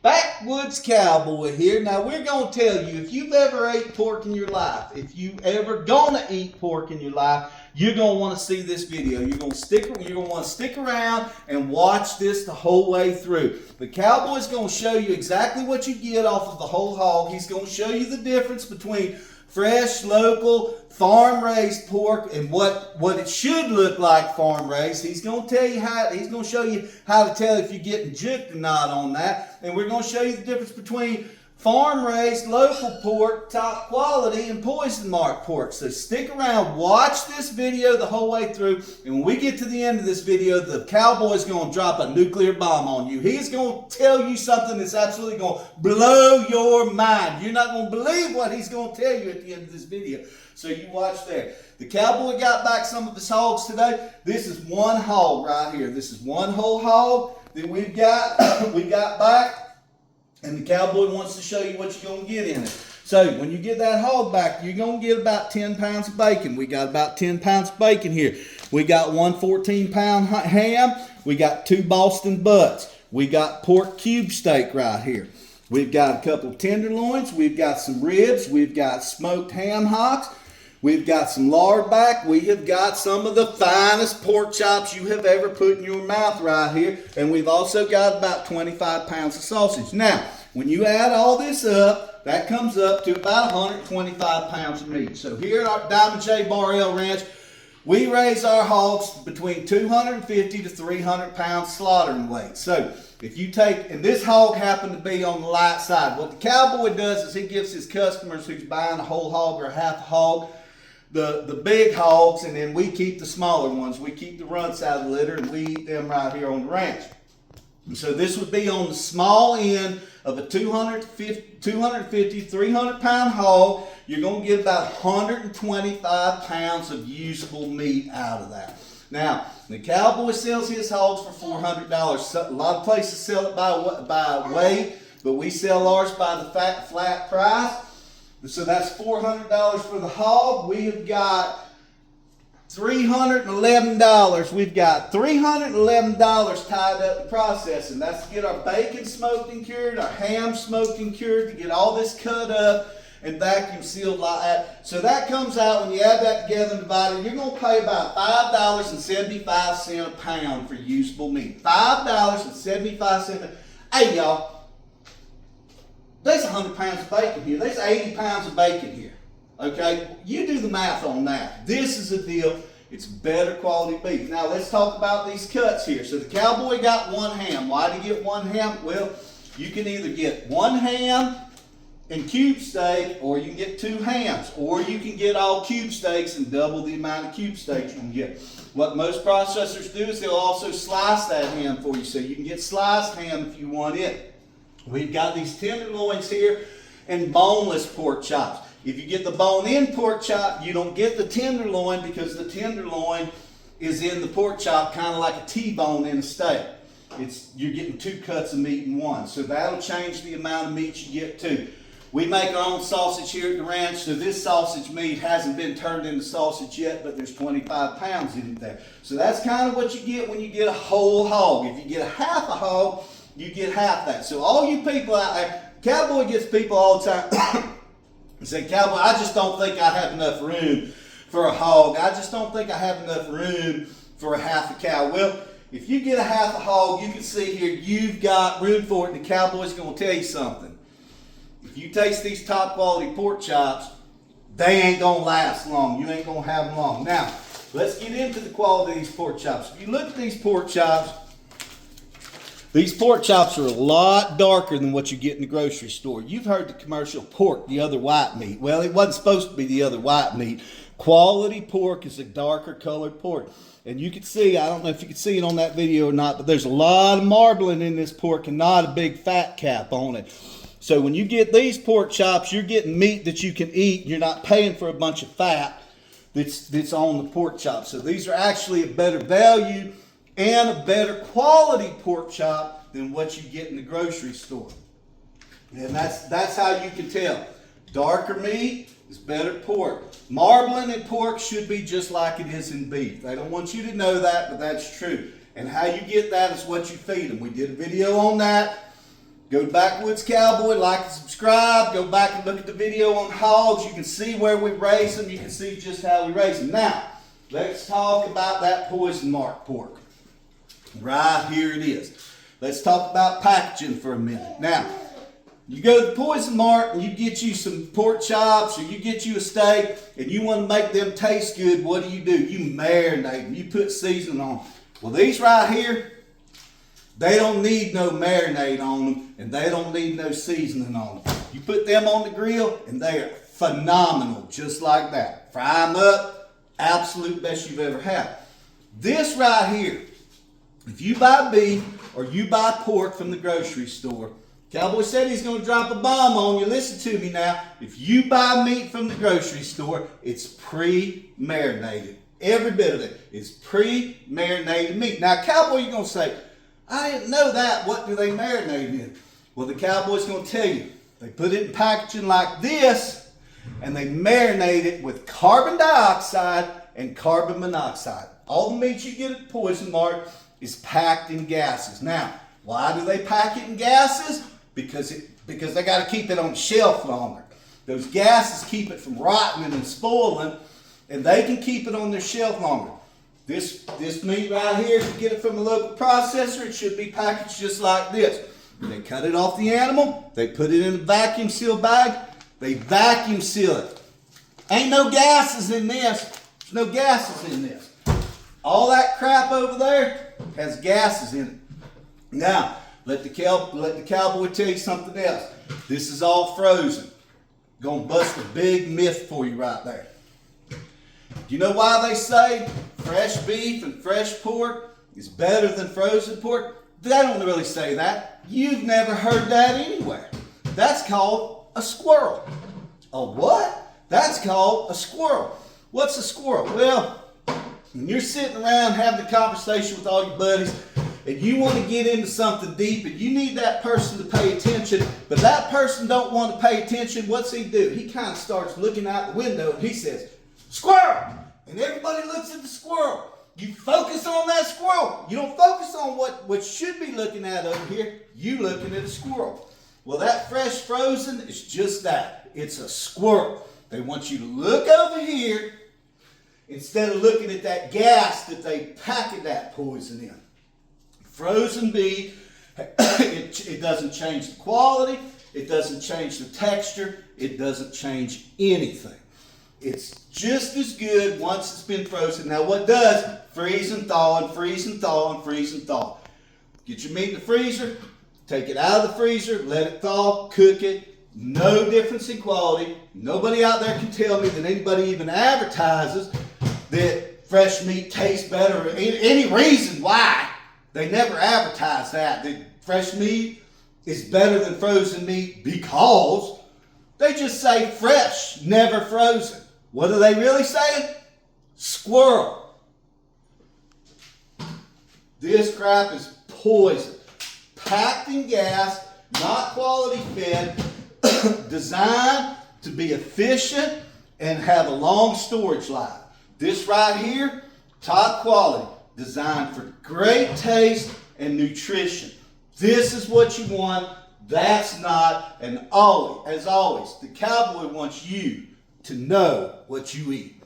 Backwoods Cowboy here. Now we're gonna tell you, if you've ever ate pork in your life, if you ever gonna eat pork in your life, you're gonna want to see this video. You're gonna want to stick around and watch this the whole way through. The cowboy's gonna show you exactly what you get off of the whole hog. He's gonna show you the difference between fresh, local, farm-raised pork and what it should look like farm-raised. He's going to tell you he's going to show you how to tell if you're getting juked or not on that. And we're going to show you the difference between farm-raised, local pork, top quality, and poison mark pork. So stick around, watch this video the whole way through, and when we get to the end of this video, the cowboy's going to drop a nuclear bomb on you. He's going to tell you something that's absolutely going to blow your mind. You're not going to believe what he's going to tell you at the end of this video. So you watch there. The cowboy got back some of his hogs today. This is one hog right here. This is one whole hog that we got back. And the cowboy wants to show you what you're going to get in it. So when you get that hog back, you're going to get about 10 pounds of bacon. We got about 10 pounds of bacon here. We got one 14-pound ham. We got 2 Boston butts. We got pork cube steak right here. We've got a couple tenderloins. We've got some ribs. We've got smoked ham hocks. We've got some lard back. We have got some of the finest pork chops you have ever put in your mouth right here. And we've also got about 25 pounds of sausage. Now, when you add all this up, that comes up to about 125 pounds of meat. So here at our Diamond J Bar-L Ranch, we raise our hogs between 250 to 300 pounds slaughtering weight. So if you take, and this hog happened to be on the light side. What the cowboy does is he gives his customers who's buying a whole hog or a half a hog, the big hogs, and then we keep the smaller ones. We keep the runts out of the litter, and we eat them right here on the ranch. And so this would be on the small end of a 250, 300 pound hog. You're going to get about 125 pounds of usable meat out of that. Now, the cowboy sells his hogs for $400. A lot of places sell it by weight, but we sell ours by the flat price. So that's $400 for the hog. We have got $311. We've got $311 tied up in processing. That's to get our bacon smoked and cured, our ham smoked and cured, to get all this cut up and vacuum sealed like that. So that comes out, when you add that together and divide it, you're going to pay about $5.75 a pound for usable meat. $5.75. Hey, y'all. There's 100 pounds of bacon here. There's 80 pounds of bacon here. Okay? You do the math on that. This is a deal. It's better quality beef. Now let's talk about these cuts here. So the cowboy got one ham. Why did he get one ham? Well, you can either get one ham and cube steak, or you can get 2 hams, or you can get all cube steaks and double the amount of cube steaks you can get. What most processors do is they'll also slice that ham for you, so you can get sliced ham if you want it. We've got these tenderloins here and boneless pork chops. If you get the bone-in pork chop, you don't get the tenderloin, because the tenderloin is in the pork chop kind of like a T-bone in a steak. You're getting 2 cuts of meat in one. So that'll change the amount of meat you get too. We make our own sausage here at the ranch, so this sausage meat hasn't been turned into sausage yet, but there's 25 pounds in it there. So that's kind of what you get when you get a whole hog. If you get a half a hog, you get half that. So all you people out there, cowboy gets people all the time and say, cowboy, I just don't think I have enough room for a hog. I just don't think I have enough room for a half a cow. Well, if you get a half a hog, you can see here, you've got room for it. And the cowboy's going to tell you something. If you taste these top quality pork chops, they ain't going to last long. You ain't going to have them long. Now, let's get into the quality of these pork chops. If you look at these pork chops are a lot darker than what you get in the grocery store. You've heard the commercial, pork, the other white meat. Well, it wasn't supposed to be the other white meat. Quality pork is a darker colored pork. And you can see, I don't know if you can see it on that video or not, but there's a lot of marbling in this pork and not a big fat cap on it. So when you get these pork chops, you're getting meat that you can eat. You're not paying for a bunch of fat that's on the pork chop. So these are actually a better value and a better quality pork chop than what you get in the grocery store. And that's how you can tell. Darker meat is better pork. Marbling in pork should be just like it is in beef. They don't want you to know that, but that's true. And how you get that is what you feed them. We did a video on that. Go to Backwoods Cowboy, like and subscribe. Go back and look at the video on hogs. You can see where we raise them. You can see just how we raise them. Now, let's talk about that poison mark pork. Right here it is. Let's talk about packaging for a minute. Now, you go to the Poison Mart and you get you some pork chops or you get you a steak and you want to make them taste good, what do? You marinate them. You put seasoning on them. Well, these right here, they don't need no marinade on them and they don't need no seasoning on them. You put them on the grill and they are phenomenal, just like that. Fry them up, absolute best you've ever had. This right here, if you buy beef or you buy pork from the grocery store, Cowboy said he's going to drop a bomb on you. Listen to me now. If you buy meat from the grocery store, it's pre-marinated. Every bit of it is pre-marinated meat. Now, Cowboy, you're going to say, I didn't know that. What do they marinate in? Well, the Cowboy's going to tell you. They put it in packaging like this, and they marinate it with carbon dioxide and carbon monoxide. All the meat you get at the Poison Mart is packed in gases. Now, why do they pack it in gases? Because they got to keep it on the shelf longer. Those gases keep it from rotting and spoiling, and they can keep it on their shelf longer. This meat right here, if you get it from a local processor, it should be packaged just like this. They cut it off the animal, they put it in a vacuum seal bag, they vacuum seal it. Ain't no gases in this. There's no gases in this. All that crap over there has gases in it. Now, let the Cowboy tell you something else. This is all frozen. Gonna bust a big myth for you right there. Do you know why they say fresh beef and fresh pork is better than frozen pork? They don't really say that. You've never heard that anywhere. That's called a squirrel. A what? That's called a squirrel. What's a squirrel? Well, when you're sitting around having a conversation with all your buddies and you want to get into something deep and you need that person to pay attention, but that person don't want to pay attention, what's he do? He kind of starts looking out the window and he says, squirrel! And everybody looks at the squirrel. You focus on that squirrel. You don't focus on what should be looking at over here. You looking at a squirrel. Well, that fresh frozen is just that. It's a squirrel. They want you to look over here instead of looking at that gas that they packet that poison in. Frozen beef, it doesn't change the quality, it doesn't change the texture, it doesn't change anything. It's just as good once it's been frozen. Now what does? Freeze and thaw and freeze and thaw and freeze and thaw. Get your meat in the freezer, take it out of the freezer, let it thaw, cook it. No difference in quality. Nobody out there can tell me that anybody even advertises that fresh meat tastes better or any reason why. They never advertise that fresh meat is better than frozen meat because they just say fresh, never frozen. What are they really saying? Squirrel. This crap is poison. Packed in gas, not quality fed, designed to be efficient and have a long storage life. This right here, top quality, designed for great taste and nutrition. This is what you want. That's not, and always, as always, the Cowboy wants you to know what you eat.